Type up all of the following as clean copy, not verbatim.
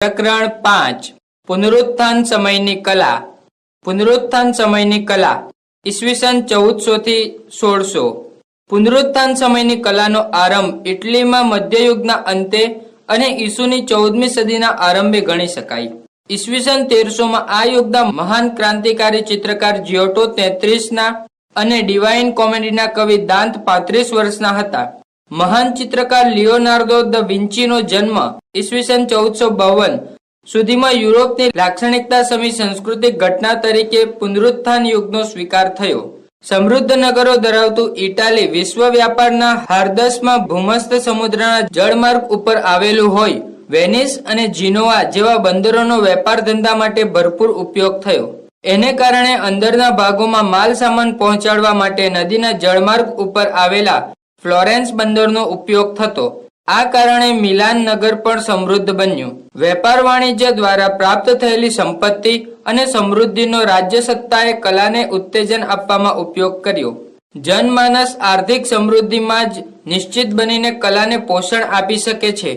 પ્રકરણ 5 પુનરુત્થાન સમયની કલા. પુનરુત્થાન સમયની કલા ઈસવીસન 1400 થી 1600. પુનરુત્થાન સમયની કલાનો આરંભ ઇટલીમાં મધ્યયુગના અંતે અને ઈસુની 14મી સદીના આરંભે ગણી શકાય. ઈસવીસન 1300 આ યુગના મહાન ક્રાંતિકારી ચિત્રકાર જીઓટો 33ના અને ડિવાઇન કોમેડીના કવિ દાંત 35 વર્ષના હતા. મહાન ચિત્રકાર લિયોનાર્દો દ વિન્ચીનો જન્મ ઈસવીસન 1452 સુધીમાં યુરોપની લાક્ષણિકતા સમી સાંસ્કૃતિક ઘટના તરીકે પુનરુત્થાન યુગનો સ્વીકાર થયો. સમૃદ્ધ નગરો ધરાવતું ઇટાલી વિશ્વ વ્યાપારના હાર્દસમાં ભૂમસ્ત સમુદ્રના જળમાર્ગ ઉપર આવેલું હોય વેનિસ અને જીનોવા જેવા બંદરોનો વેપાર ધંધા માટે ભરપૂર ઉપયોગ થયો. એને કારણે અંદરના ભાગોમાં માલ સામાન પહોંચાડવા માટે નદીના જળમાર્ગ ઉપર આવેલા ફ્લોરેન્સ બંદરનો ઉપયોગ થતો. આ કારણે મિલાન નગર પણ સમૃદ્ધ બન્યું. વેપાર વાણિજ્ય દ્વારા પ્રાપ્ત થયેલી સંપત્તિ અને સમૃદ્ધિનો રાજ્ય સત્તાએ કલાને ઉત્તેજન આપવામાં ઉપયોગ કર્યો. જનમાનસ આર્થિક સમૃદ્ધિમાં જ નિશ્ચિત બનીને કલાને પોષણ આપી શકે છે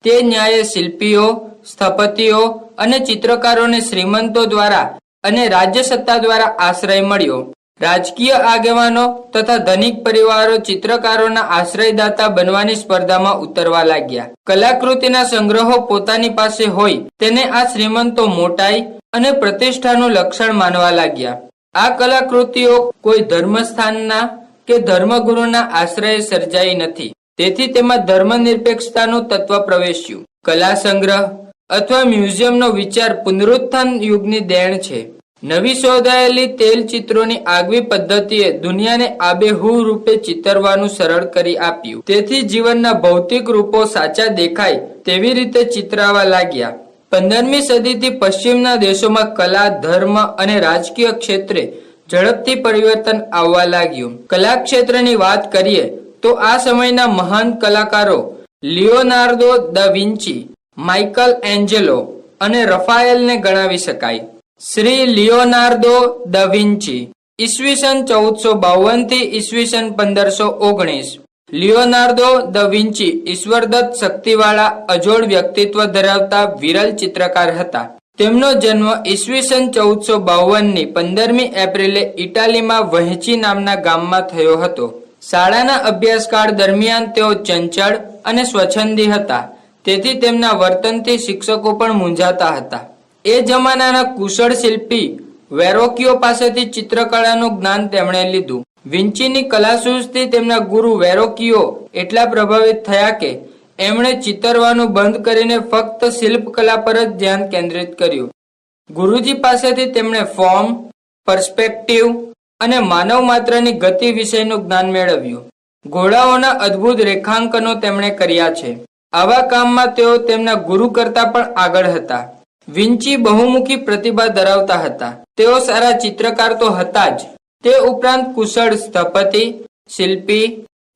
તે ન્યાયે શિલ્પીઓ, સ્થપતિઓ અને ચિત્રકારોને શ્રીમંતો દ્વારા અને રાજ્ય સત્તા દ્વારા આશ્રય મળ્યો. રાજકીય આગેવાનો તથા ધનિક પરિવારો ચિત્રકારોના આશ્રયદાતા બનવાની સ્પર્ધામાં ઉતરવા લાગ્યા. કલાકૃતિના સંગ્રહો પોતાની પાસે હોય તેને આ શ્રીમંતો મોટાઈ અને પ્રતિષ્ઠાનું લક્ષણ માનવા લાગ્યા. આ કલાકૃતિઓ કોઈ ધર્મસ્થાનના કે ધર્મગુરુના આશ્રયે સર્જાઈ નથી, તેથી તેમાં ધર્મનિરપેક્ષતાનું તત્વ પ્રવેશ્યું. કલા સંગ્રહ અથવા મ્યુઝિયમનો વિચાર પુનરુત્થાન યુગની દેણ છે. નવી શોધાયેલી તેલ ચિત્રોની આગવી પદ્ધતિએ દુનિયાને આબેહૂબ રૂપે ચિતરવાનું સરળ કરી આપ્યું. તેથી જીવનના ભૌતિક રૂપો સાચા દેખાય તેવી રીતે ચિતરાવા લાગ્યા. 15મી સદીથી પશ્ચિમના દેશોમાં કલા, ધર્મ અને રાજકીય ક્ષેત્રે ઝડપથી પરિવર્તન આવવા લાગ્યું. કલા ક્ષેત્રની વાત કરીએ તો આ સમયના મહાન કલાકારો લિયોનાર્દો દ વિન્ચી, માઇકલ એન્જેલો અને રફાયેલને ગણાવી શકાય. શ્રી લિયોનાર્દો દ વિન્ચી ઈસવીસન 1452 થી ઈસવીસન 1519. લિયોનાર્દો દ વિન્ચી ઈશ્વરદત્ત શક્તિવાળા અજોડ વ્યક્તિત્વ ધરાવતા વિરલ ચિત્રકાર હતા. તેમનો જન્મ ઈસવીસન 1452ની 15મી એપ્રિલે ઇટાલીમાં વહેંચી નામના ગામમાં થયો હતો. શાળાના અભ્યાસકાળ દરમિયાન તેઓ ચંચળ અને સ્વચ્છંદી હતા, તેથી તેમના વર્તનથી શિક્ષકો પણ મૂંઝાતા હતા. એ જમાનાના કુશળ શિલ્પી વેરોકિયો પાસેથી ચિત્રકળાનું જ્ઞાન તેમણે લીધું. વિન્ચીની કલાસૂઝથી તેમના ગુરુ વેરોકિયો એટલા પ્રભાવિત થયા કે એમણે ચિતરવાનું બંધ કરીને ફક્ત શિલ્પકલા પર જ ધ્યાન કેન્દ્રિત કર્યું. ગુરુજી પાસેથી તેમણે ફોર્મ, પર્સ્પેક્ટિવ અને માનવ માત્રની ગતિ વિષયનું જ્ઞાન મેળવ્યું. ઘોડાઓના અદ્ભુત રેખાંકનો તેમણે કર્યા છે. આવા કામમાં તેઓ તેમના ગુરુ કરતાં પણ આગળ હતા. વિન્ચી બહુમુખી પ્રતિભા ધરાવતા હતા. તેઓ સારા ચિત્રકાર તો હતા જ, તે ઉપરાંત કુશળ સ્થપતિ, શિલ્પી,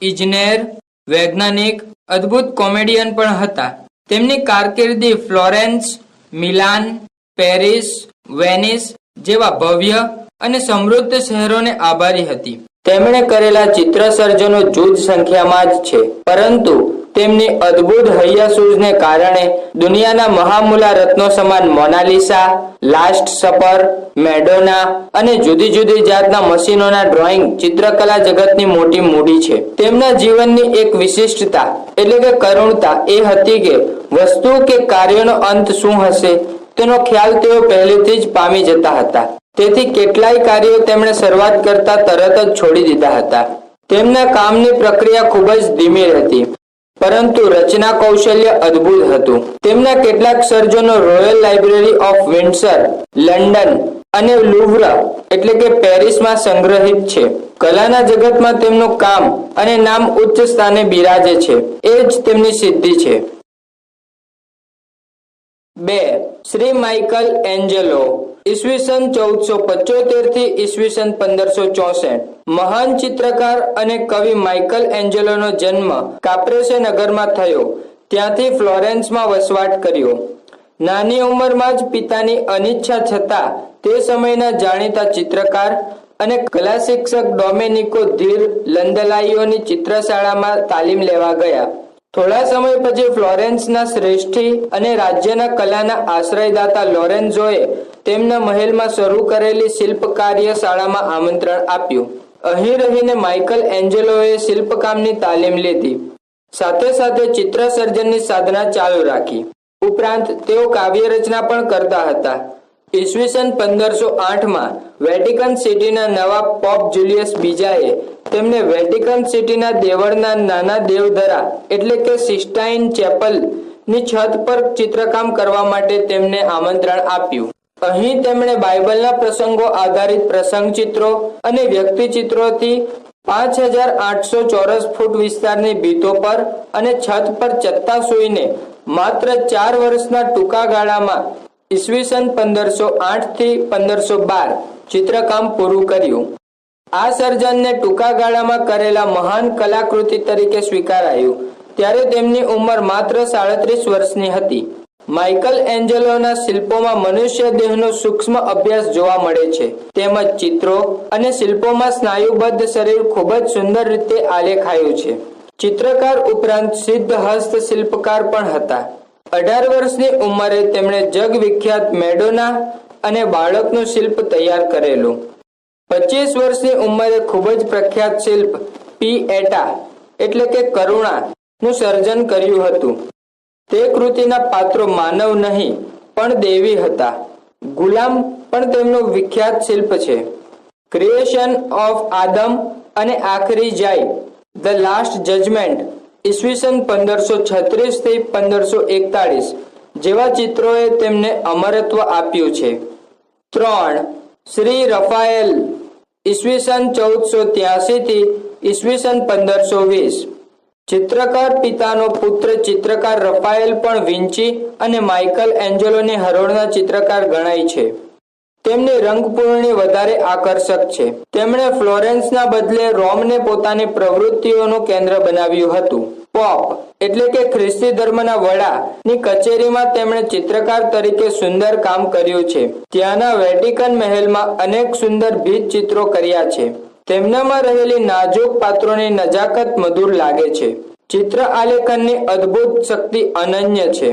ઇજનેર, વૈજ્ઞાનિક, અદ્ભુત કોમેડિયન પણ હતા. તેમની કારકિર્દી ફ્લોરેન્સ, મિલાન, પેરિસ, વેનિસ જેવા ભવ્ય અને સમૃદ્ધ શહેરોને આભારી હતી. તેમણે કરેલા ચિત્ર સર્જનો જૂજ સંખ્યામાં જ છે, પરંતુ તેમની અદ્ભુત હૈયાસૂઝને કારણે દુનિયાના મહામૂલા રત્નો સમાન મોનાલિસા, લાસ્ટ સપર, મેડોના અને જુદી જુદી જાતના મશીનોના ડ્રોઈંગ ચિત્રકલા જગતની મોટી મૂડી છે. તેમના જીવનની એક વિશિષ્ટતા એટલે કે કરુણતા એ હતી કે વસ્તુ કે કાર્યનો અંત શું હશે તેનો ખ્યાલ તેઓ પહેલેથી જ પામી જતા હતા. તેથી કેટલાય કાર્યો તેમણે શરૂઆત કરતા તરત જ છોડી દીધા હતા. તેમના કામની પ્રક્રિયા ખૂબ જ ધીમી હતી, પરંતુ રચના કૌશલ્ય અદ્ભુત હતું. તેમના કેટલાક સર્જનો royal library of Windsor, London અને લુવ્ર એટલે કે પેરિસમાં સંગ્રહિત છે. કલાના જગતમાં તેમનું કામ અને નામ ઉચ્ચ સ્થાને બિરાજે છે. એ જ તેમની સિદ્ધિ છે. 2. શ્રી માઇકલ એન્જેલો ઈસવીસન 1475 થી ઈસવીસન 1564. મહાન ચિત્રકાર અને કવિ માઇકલ એન્જેલોનો જન્મ કાપ્રેસે નગરમાં થયો. ત્યાંથી ફ્લોરેન્સમાં વસવાટ કર્યો. નાની ઉંમરમાં જ પિતાની અનિચ્છા છતાં તે સમયના જાણીતા ચિત્રકાર અને કલા શિક્ષક ડોમેનિકો ધીર લંદલાઈઓની ચિત્રશાળામાં તાલીમ લેવા ગયા. થોડા સમય પછી ફ્લોરેન્સના શ્રેષ્ઠી અને રાજ્યના કલાના આશ્રયદાતા લોરેન્ઝોએ તેમના મહેલમાં શરૂ કરેલી શિલ્પ કાર્યશાળામાં આમંત્રણ આપ્યું. અહીં રહીને માઇકલ એન્જેલોએ શિલ્પકામની તાલીમ લીધી. સાથે સાથે ચિત્ર સર્જનની સાધના ચાલુ રાખી. ઉપરાંત તેઓ કાવ્ય રચના પણ કરતા હતા. ઈસવીસન 1508માં વેટિકન સિટીના નવા પોપ જુલિયસ બીજાએ તેમને વેટિકન સિટીના દેવળના નાના દેવધરા એટલે કે સિસ્ટાઇન ચેપલની છત પર ચિત્રકામ કરવા માટે તેમને આમંત્રણ આપ્યું. અહીં તેમણે બાઇબલના પ્રસંગો આધારિત પ્રસંગ ચિત્રો અને વ્યક્તિ ચિત્રોથી 5800 ચોરસ ફૂટ વિસ્તારની ભીતો પર અને છત પર ચત્તા સૂઈને માત્ર 4 વર્ષના ટૂંકા ગાળામાં ઈસવીસન 1508 થી 1512 ચિત્રકામ પૂરું કર્યું. આ સર્જનને ટૂંકા ગાળામાં કરેલા મહાન કલાકૃતિ તરીકે સ્વીકારાયું ત્યારે તેમની ઉંમર માત્ર 37 વર્ષની હતી. માઇકલ એન્જેલોના શિલ્પોમાં મનુષ્ય દેહનો સૂક્ષ્મ અભ્યાસ જોવા મળે છે. તેમજ ચિત્રો અને શિલ્પોમાં સ્નાયુબદ્ધ શરીર ખૂબ જ સુંદર રીતે આલેખાયું છે. ચિત્રકાર ઉપરાંત સિદ્ધ હસ્ત શિલ્પકાર પણ હતા. 18 વર્ષની ઉંમરે તેમણે જગવિખ્યાત મેડોના અને બાળકનું શિલ્પ તૈયાર કરેલું. 25 વર્ષની ઉંમરે ખૂબ જ પ્રખ્યાત શિલ્પ પીએટા એટલે કે કરુણા નું સર્જન કર્યું હતું. તે કૃતિના પાત્રો માનવ નહીં પણ દેવી હતા. ગુલામ પણ તેમનું વિખ્યાત શિલ્પ છે. ક્રિએશન ઓફ આદમ અને આખરી જાય ધ લાસ્ટ જજમેન્ટ ઈસવીસન 1536 થી 1541 જેવા ચિત્રોએ તેમને અમરત્વ આપ્યું છે. 3. શ્રી રફાએલ ઈસવીસન 1483 થી ઈસવીસન 1520. ચિત્રકાર પિતાનો પુત્ર ચિત્રકાર રફાએલ પણ વિન્ચી અને માઇકલ એન્જેલોની હરોળના ચિત્રકાર ગણાય છે. તેમની રંગપૂર્ણી વધારે આકર્ષક છે. તેમણે ફ્લોરેન્સના બદલે રોમને પોતાની પ્રવૃત્તિઓનું કેન્દ્ર બનાવ્યું હતું. પોપ એટલે કે ખ્રિસ્તી ધર્મના વડાની કચેરીમાં તેમણે ચિત્રકાર તરીકે સુંદર કામ કર્યું છે. ત્યાંના વેટિકન મહેલમાં અનેક સુંદર ભીંત ચિત્રો કર્યા છે. તેમનામાં રહેલી નાજુક પાત્રોની નજાકત મધુર લાગે છે. ચિત્ર આલેખનની અદ્ભુત શક્તિ અનન્ય છે.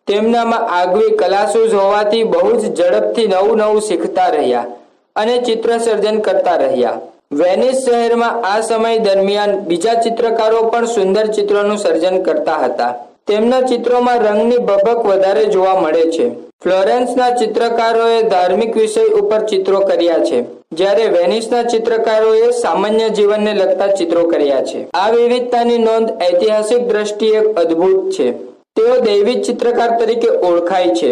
તેમનામાં આગવી કલાસૂઝ હોવાથી બહુ જ ઝડપથી નવું નવું શીખતા રહ્યા અને ચિત્ર સર્જન કરતા રહ્યા. વેનિસ શહેરમાં આ સમય દરમિયાન બીજા ચિત્રકારો પણ સુંદર ચિત્રોનું સર્જન કરતા હતા. તેમના ચિત્રોમાં રંગની ભભક વધારે જોવા મળે છે. ફ્લોરેન્સના ચિત્રકારોએ ધાર્મિક વિષય ઉપર ચિત્રો કર્યા છે, જ્યારે વેનિસના ચિત્રકારોએ સામાન્ય જીવનને લગતા ચિત્રો કર્યા છે. આ વિવિધતાની નોંધ ઐતિહાસિક દ્રષ્ટિએ અદ્ભુત છે. તેઓ દૈવી ચિત્રકાર તરીકે ઓળખાય છે.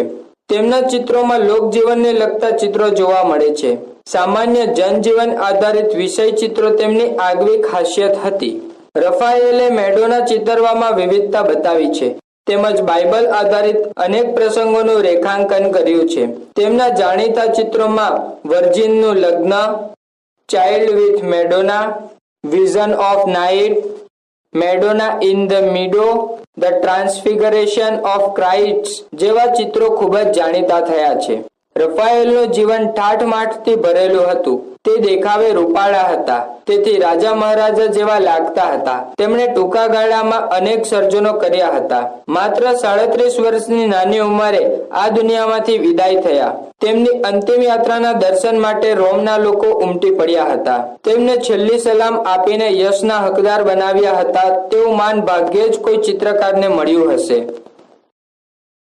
તેમના ચિત્રોમાં લોકજીવનને લગતા ચિત્રો જોવા મળે છે. સામાન્ય જનજીવન આધારિત વિષય ચિત્રો તેમની આગવી ખાસિયત હતી. રફાએલે મેડોના ચિતરવામાં વિવિધતા બતાવી છે તેમજ બાઇબલ આધારિત અનેક પ્રસંગોનું રેખાંકન કર્યું છે. તેમના જાણીતા ચિત્રોમાં વર્જિનનું લગ્ન, child with Madonna, vision of night, Madonna in the meadow, the transfiguration of Christ જેવા ચિત્રો ખૂબ જ જાણીતા થયા છે. રફાએલનું જીવન ઠાઠમાઠથી ભરેલું હતું. તે દેખાવે રૂપાળા હતા, તેથી રાજા મહારાજા જેવા લાગતા હતા. તેમણે ટૂંકા ગાળામાં અનેક સર્જનો કર્યા હતા. માત્ર 37 વર્ષની નાની ઉંમરે આ દુનિયામાંથી વિદાય થયા. તેમની અંતિમ યાત્રાના દર્શન માટે રોમના લોકો ઉમટી પડ્યા હતા. તેમને છેલ્લી સલામ આપીને યશના હકદાર બનાવ્યા હતા. તેવું માન ભાગ્યે જ કોઈ ચિત્રકારને મળ્યું હશે.